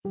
Hi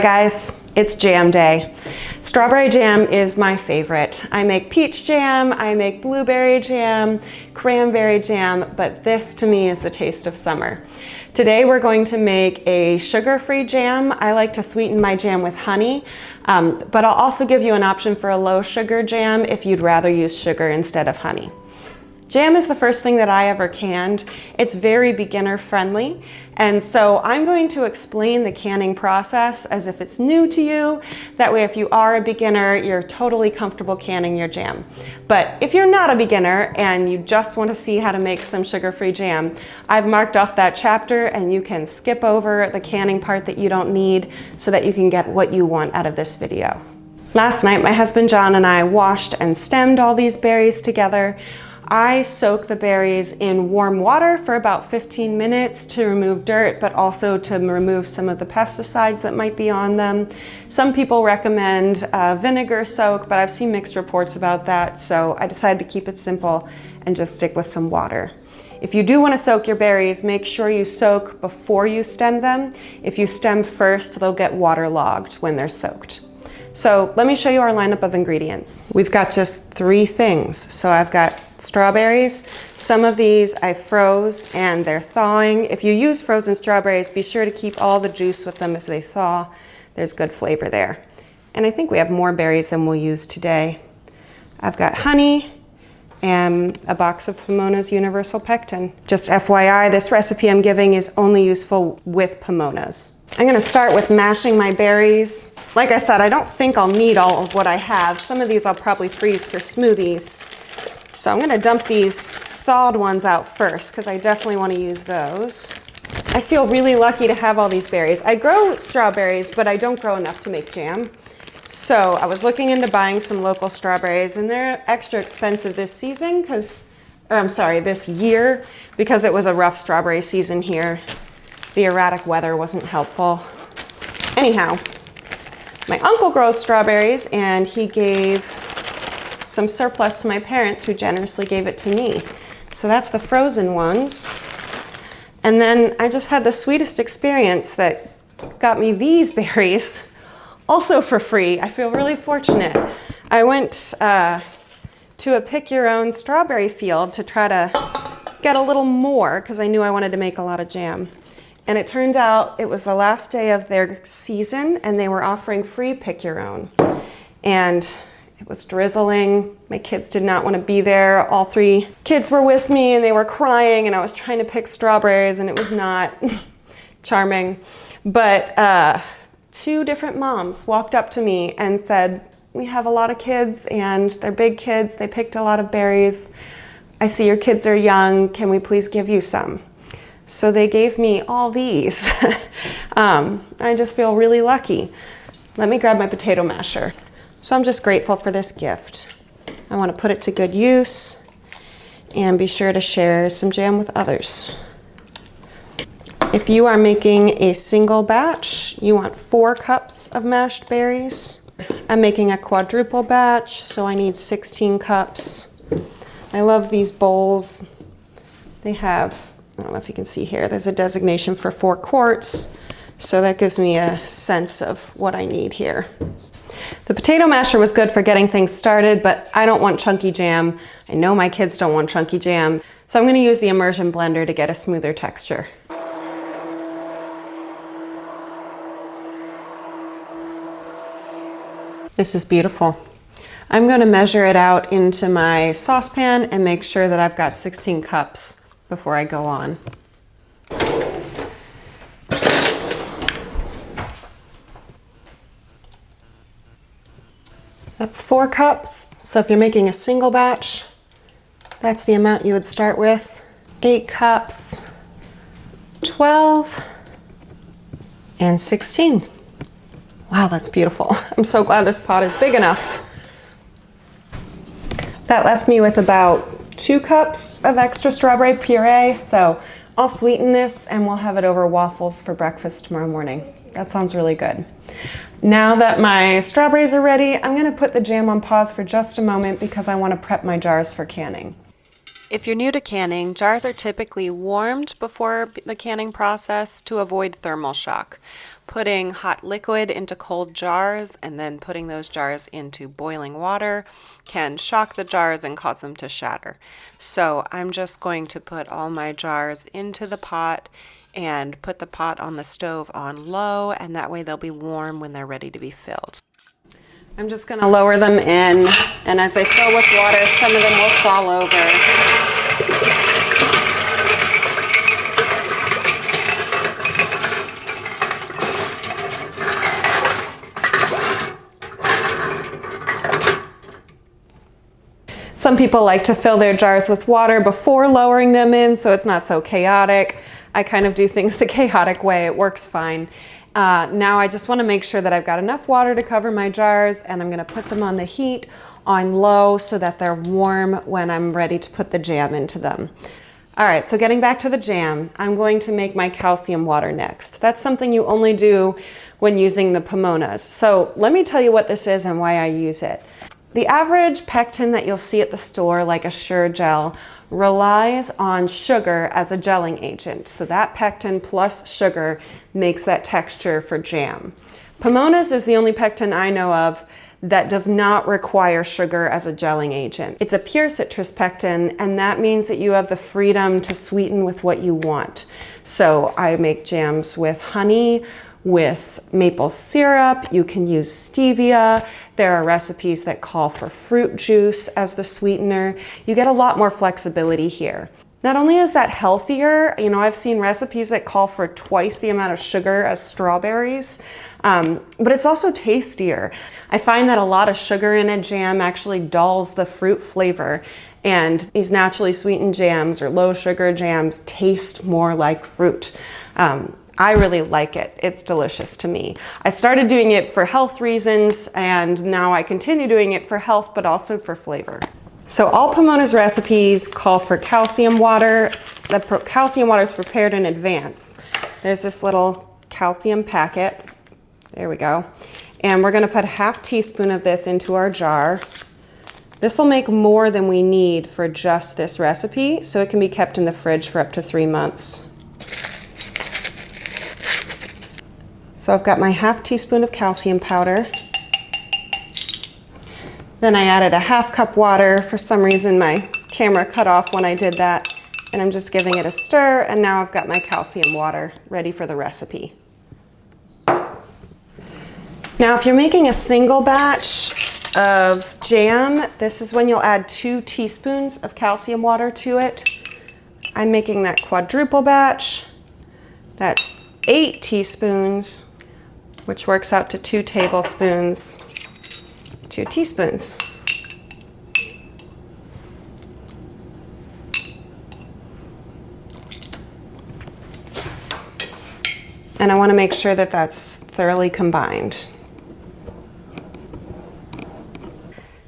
guys, it's jam day. Strawberry jam is my favorite. I make peach jam, I make blueberry jam, cranberry jam, but this to me is the taste of summer. Today we're going to make a sugar-free jam. I like to sweeten my jam with honey, but I'll also give you an option for a low sugar jam if you'd rather use sugar instead of honey. Jam is the first thing that I ever canned. It's very beginner friendly. And so I'm going to explain the canning process as if it's new to you. That way, if you are a beginner, you're totally comfortable canning your jam. But if you're not a beginner and you just want to see how to make some sugar-free jam, I've marked off that chapter and you can skip over the canning part that you don't need so that you can get what you want out of this video. Last night, my husband John and I washed and stemmed all these berries together. I soak the berries in warm water for about 15 minutes to remove dirt, but also to remove some of the pesticides that might be on them. Some people recommend vinegar soak, but I've seen mixed reports about that, so I decided to keep it simple and just stick with some water. If you do want to soak your berries, make sure you soak before you stem them. If you stem first, they'll get waterlogged when they're soaked. So let me show you our lineup of ingredients. We've got just 3 things. So I've got strawberries. Some of these I froze and they're thawing. If you use frozen strawberries, be sure to keep all the juice with them as they thaw. There's good flavor there. And I think we have more berries than we'll use today. I've got honey and a box of Pamona's Universal Pectin. Just FYI, this recipe I'm giving is only useful with Pamona's. I'm gonna start with mashing my berries. Like I said, I don't think I'll need all of what I have. Some of these I'll probably freeze for smoothies. So I'm gonna dump these thawed ones out first because I definitely want to use those. I feel really lucky to have all these berries. I grow strawberries, but I don't grow enough to make jam. So I was looking into buying some local strawberries and they're extra expensive this season this year because it was a rough strawberry season here. The erratic weather wasn't helpful. Anyhow, my uncle grows strawberries and he gave some surplus to my parents who generously gave it to me. So that's the frozen ones. And then I just had the sweetest experience that got me these berries also for free. I feel really fortunate. I went to a pick your own strawberry field to try to get a little more because I knew I wanted to make a lot of jam. And it turned out it was the last day of their season and they were offering free pick your own. And it was drizzling. My kids did not want to be there. All 3 kids were with me and they were crying and I was trying to pick strawberries and it was not charming. But 2 different moms walked up to me and said, "We have a lot of kids and they're big kids. They picked a lot of berries. I see your kids are young. Can we please give you some?" So they gave me all these. I just feel really lucky. Let me grab my potato masher. So I'm just grateful for this gift. I want to put it to good use and be sure to share some jam with others. If you are making a single batch, you want 4 cups of mashed berries. I'm making a quadruple batch, so I need 16 cups. I love these bowls. They have, I don't know if you can see here, there's a designation for 4 quarts, so that gives me a sense of what I need here. The potato masher was good for getting things started, but I don't want chunky jam. I know my kids don't want chunky jam, so I'm going to use the immersion blender to get a smoother texture. This is beautiful. I'm going to measure it out into my saucepan and make sure that I've got 16 cups before I go on. That's 4 cups. So if you're making a single batch, that's the amount you would start with. 8 cups, 12, and 16. Wow, that's beautiful. I'm so glad this pot is big enough. That left me with about 2 cups of extra strawberry puree, so I'll sweeten this and we'll have it over waffles for breakfast tomorrow morning. That sounds really good. Now that my strawberries are ready, I'm gonna put the jam on pause for just a moment because I wanna prep my jars for canning. If you're new to canning, jars are typically warmed before the canning process to avoid thermal shock. Putting hot liquid into cold jars and then putting those jars into boiling water can shock the jars and cause them to shatter. So I'm just going to put all my jars into the pot and put the pot on the stove on low, and that way they'll be warm when they're ready to be filled. I'm just going to lower them in, and as I fill with water, some of them will fall over. Some people like to fill their jars with water before lowering them in so it's not so chaotic. I kind of do things the chaotic way. It works fine. Now I just want to make sure that I've got enough water to cover my jars, and I'm going to put them on the heat on low so that they're warm when I'm ready to put the jam into them. All right, so getting back to the jam, I'm going to make my calcium water next. That's something you only do when using the Pamonas. So let me tell you what this is and why I use it. The average pectin that you'll see at the store, like a Sure Gel, relies on sugar as a gelling agent. So that pectin plus sugar makes that texture for jam. Pamona's is the only pectin I know of that does not require sugar as a gelling agent. It's a pure citrus pectin, and that means that you have the freedom to sweeten with what you want. So I make jams with honey, with maple syrup. You can use stevia. There are recipes that call for fruit juice as the sweetener. You get a lot more flexibility here. Not only is that healthier, I've seen recipes that call for twice the amount of sugar as strawberries, but it's also tastier. I find that a lot of sugar in a jam actually dulls the fruit flavor, and these naturally sweetened jams or low sugar jams taste more like fruit. I really like it. It's delicious to me. I started doing it for health reasons, and now I continue doing it for health, but also for flavor. So all Pamona's recipes call for calcium water. The calcium water is prepared in advance. There's this little calcium packet. There we go. And we're gonna put a half teaspoon of this into our jar. This will make more than we need for just this recipe, so it can be kept in the fridge for up to 3 months. So I've got my half teaspoon of calcium powder. Then I added a half cup water. For some reason my camera cut off when I did that, and I'm just giving it a stir, and now I've got my calcium water ready for the recipe. Now if you're making a single batch of jam, this is when you'll add 2 teaspoons of calcium water to it. I'm making that quadruple batch. That's 8 teaspoons, which works out to 2 tablespoons, 2 teaspoons. And I want to make sure that that's thoroughly combined.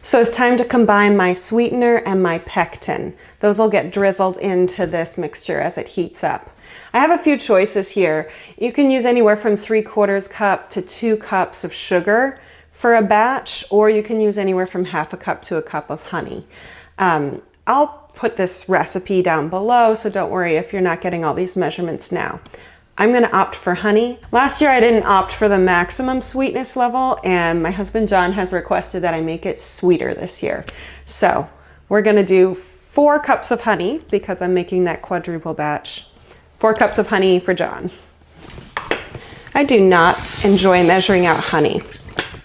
So it's time to combine my sweetener and my pectin. Those will get drizzled into this mixture as it heats up. I have a few choices here. You can use anywhere from 3/4 cup to 2 cups of sugar for a batch, or you can use anywhere from half a cup to a cup of honey. I'll put this recipe down below, so don't worry if you're not getting all these measurements now. I'm gonna opt for honey. Last year I didn't opt for the maximum sweetness level, and my husband John has requested that I make it sweeter this year. So we're gonna do 4 cups of honey because I'm making that quadruple batch. 4 cups of honey for John. I do not enjoy measuring out honey.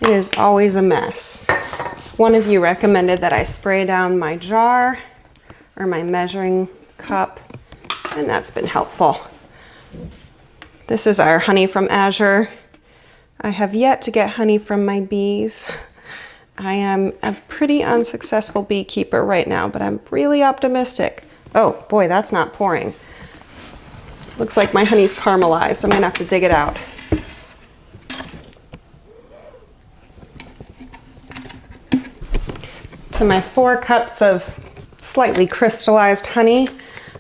It is always a mess. One of you recommended that I spray down my jar or my measuring cup, and that's been helpful. This is our honey from Azure. I have yet to get honey from my bees. I am a pretty unsuccessful beekeeper right now, but I'm really optimistic. Oh boy, that's not pouring. Looks like my honey's caramelized. I'm gonna have to dig it out. To my 4 cups of slightly crystallized honey,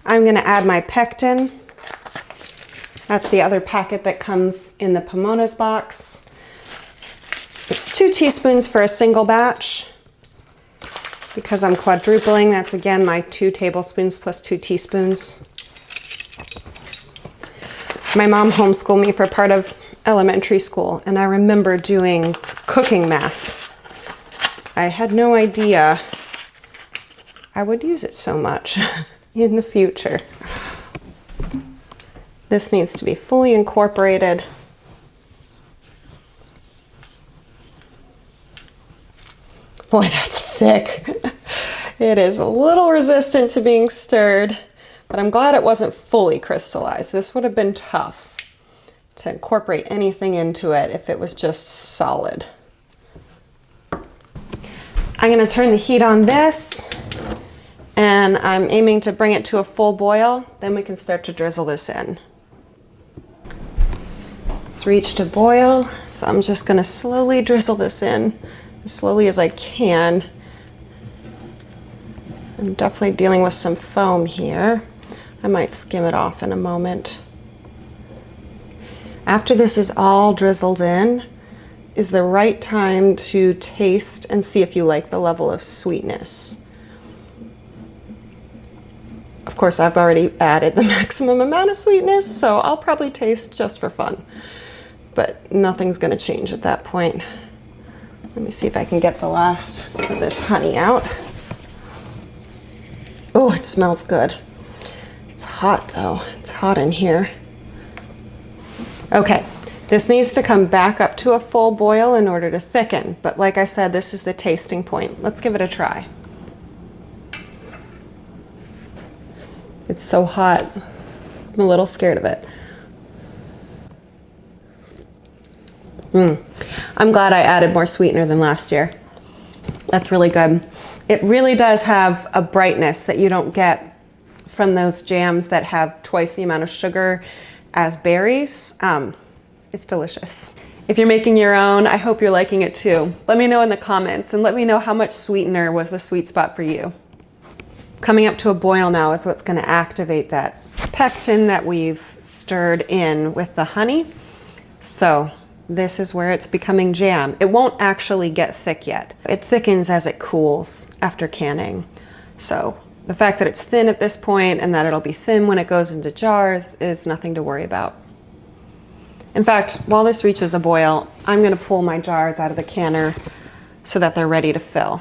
I'm gonna add my pectin. That's the other packet that comes in the Pamona's box. It's 2 teaspoons for a single batch. Because I'm quadrupling, that's again my 2 tablespoons plus 2 teaspoons. My mom homeschooled me for part of elementary school, and I remember doing cooking math. I had no idea I would use it so much in the future. This needs to be fully incorporated. Boy, that's thick. It is a little resistant to being stirred, but I'm glad it wasn't fully crystallized. This would have been tough to incorporate anything into it if it was just solid. I'm going to turn the heat on this, and I'm aiming to bring it to a full boil. Then we can start to drizzle this in. It's reached a boil, so I'm just going to slowly drizzle this in as slowly as I can. I'm definitely dealing with some foam here. I might skim it off in a moment. After this is all drizzled in, is the right time to taste and see if you like the level of sweetness. Of course, I've already added the maximum amount of sweetness, so I'll probably taste just for fun. But nothing's going to change at that point. Let me see if I can get the last of this honey out. Oh, it smells good. It's hot though. It's hot in here. Okay, this needs to come back up to a full boil in order to thicken. But like I said, this is the tasting point. Let's give it a try. It's so hot. I'm a little scared of it. I'm glad I added more sweetener than last year. That's really good. It really does have a brightness that you don't get from those jams that have twice the amount of sugar as berries. It's delicious. If you're making your own, I hope you're liking it too. Let me know in the comments and let me know how much sweetener was the sweet spot for you. Coming up to a boil now is what's going to activate that pectin that we've stirred in with the honey. So this is where it's becoming jam. It won't actually get thick yet. It thickens as it cools after canning. So the fact that it's thin at this point and that it'll be thin when it goes into jars is nothing to worry about. In fact, while this reaches a boil, I'm going to pull my jars out of the canner so that they're ready to fill.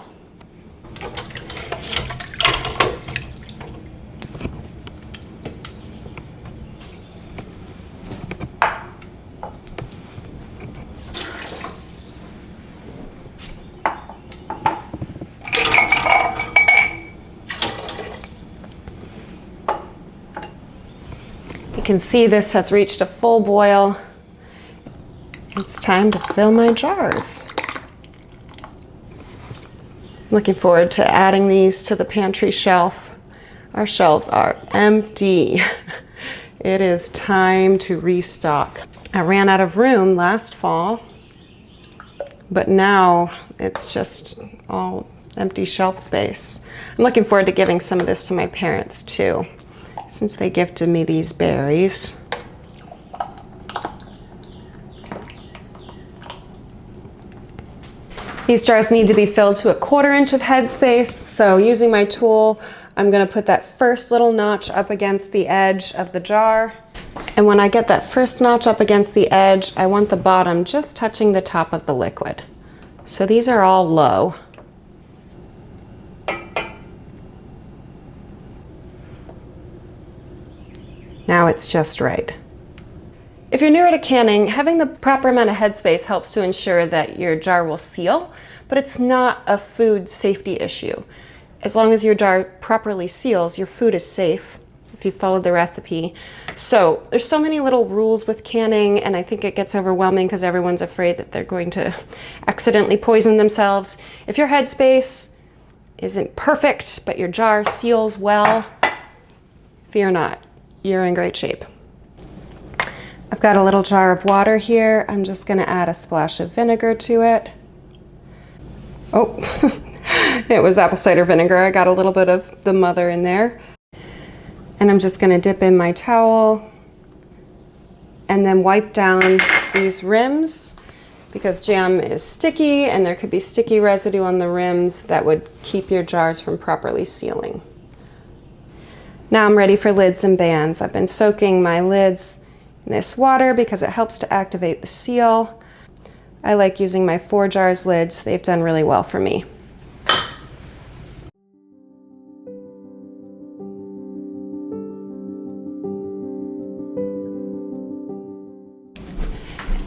You can see this has reached a full boil. It's time to fill my jars. Looking forward to adding these to the pantry shelf. Our shelves are empty. It is time to restock. I ran out of room last fall, but now it's just all empty shelf space. I'm looking forward to giving some of this to my parents too, since they gifted me these berries. These jars need to be filled to a 1/4 inch of headspace, so using my tool, I'm going to put that first little notch up against the edge of the jar. And when I get that first notch up against the edge, I want the bottom just touching the top of the liquid. So these are all low. Now it's just right. If you're newer to canning, having the proper amount of headspace helps to ensure that your jar will seal, but it's not a food safety issue. As long as your jar properly seals, your food is safe if you follow the recipe. So there's so many little rules with canning, and I think it gets overwhelming because everyone's afraid that they're going to accidentally poison themselves. If your headspace isn't perfect, but your jar seals well, fear not, you're in great shape. I've got a little jar of water here. I'm just going to add a splash of vinegar to it. Oh, it was apple cider vinegar. I got a little bit of the mother in there. And I'm just going to dip in my towel and then wipe down these rims because jam is sticky and there could be sticky residue on the rims that would keep your jars from properly sealing. Now I'm ready for lids and bands. I've been soaking my lids in this water because it helps to activate the seal. I like using my 4 jars lids. They've done really well for me.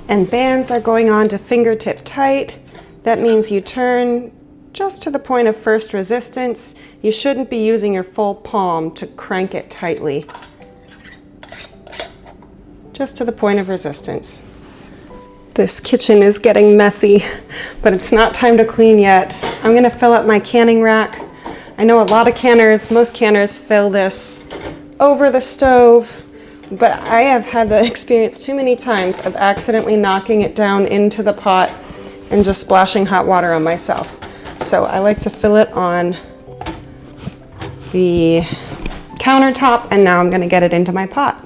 And bands are going on to fingertip tight. That means you turn just to the point of first resistance. You shouldn't be using your full palm to crank it tightly. Just to the point of resistance. This kitchen is getting messy, but it's not time to clean yet. I'm gonna fill up my canning rack. I know a lot of canners, most canners fill this over the stove, but I have had the experience too many times of accidentally knocking it down into the pot and just splashing hot water on myself. So I like to fill it on the countertop, and now I'm gonna get it into my pot.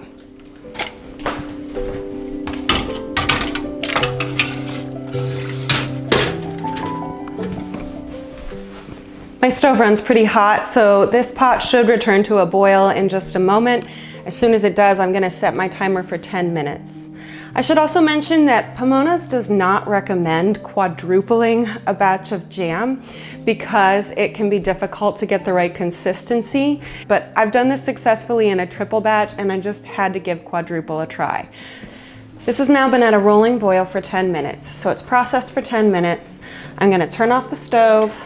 My stove runs pretty hot, so this pot should return to a boil in just a moment. As soon as it does, I'm gonna set my timer for 10 minutes. I should also mention that Pamona's does not recommend quadrupling a batch of jam because it can be difficult to get the right consistency, but I've done this successfully in a triple batch and I just had to give quadruple a try. This has now been at a rolling boil for 10 minutes, so it's processed for 10 minutes. I'm gonna turn off the stove,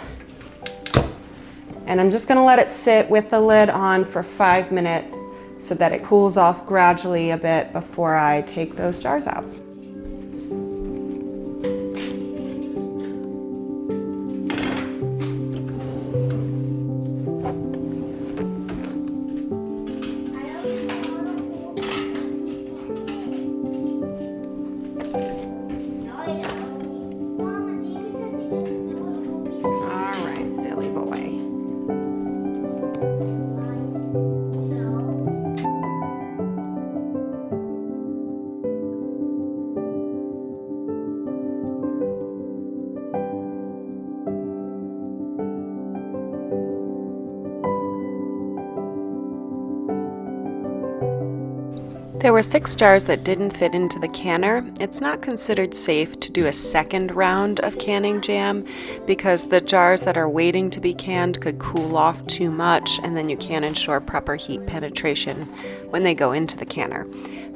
and I'm just gonna let it sit with the lid on for 5 minutes so that it cools off gradually a bit before I take those jars out. All right, silly boy. There were 6 jars that didn't fit into the canner. It's not considered safe to do a second round of canning jam because the jars that are waiting to be canned could cool off too much, and then you can't ensure proper heat penetration when they go into the canner.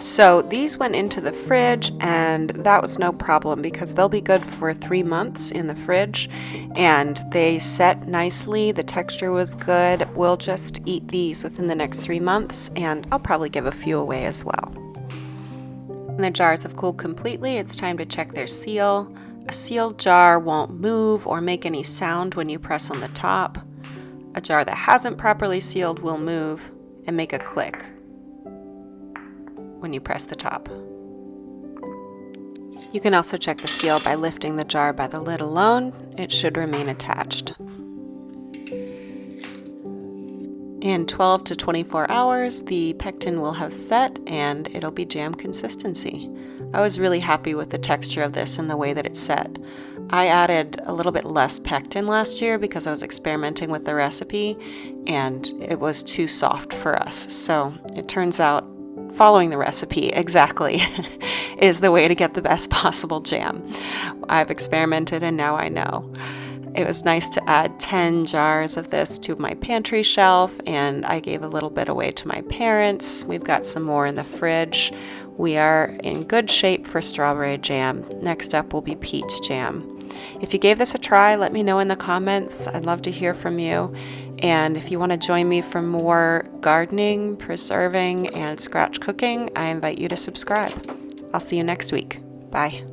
So these went into the fridge, and that was no problem because they'll be good for 3 months in the fridge, and they set nicely. The texture was good. We'll just eat these within the next 3 months, and I'll probably give a few away as well. When the jars have cooled completely, it's time to check their seal. A sealed jar won't move or make any sound when you press on the top. A jar that hasn't properly sealed will move and make a click when you press the top. You can also check the seal by lifting the jar by the lid alone. It should remain attached. In 12 to 24 hours, the pectin will have set and it'll be jam consistency. I was really happy with the texture of this and the way that it set. I added a little bit less pectin last year because I was experimenting with the recipe and it was too soft for us. So it turns out following the recipe exactly is the way to get the best possible jam. I've experimented and now I know. It was nice to add 10 jars of this to my pantry shelf, and I gave a little bit away to my parents. We've got some more in the fridge. We are in good shape for strawberry jam. Next up will be peach jam. If you gave this a try, let me know in the comments. I'd love to hear from you. And if you want to join me for more gardening, preserving, and scratch cooking, I invite you to subscribe. I'll see you next week. Bye.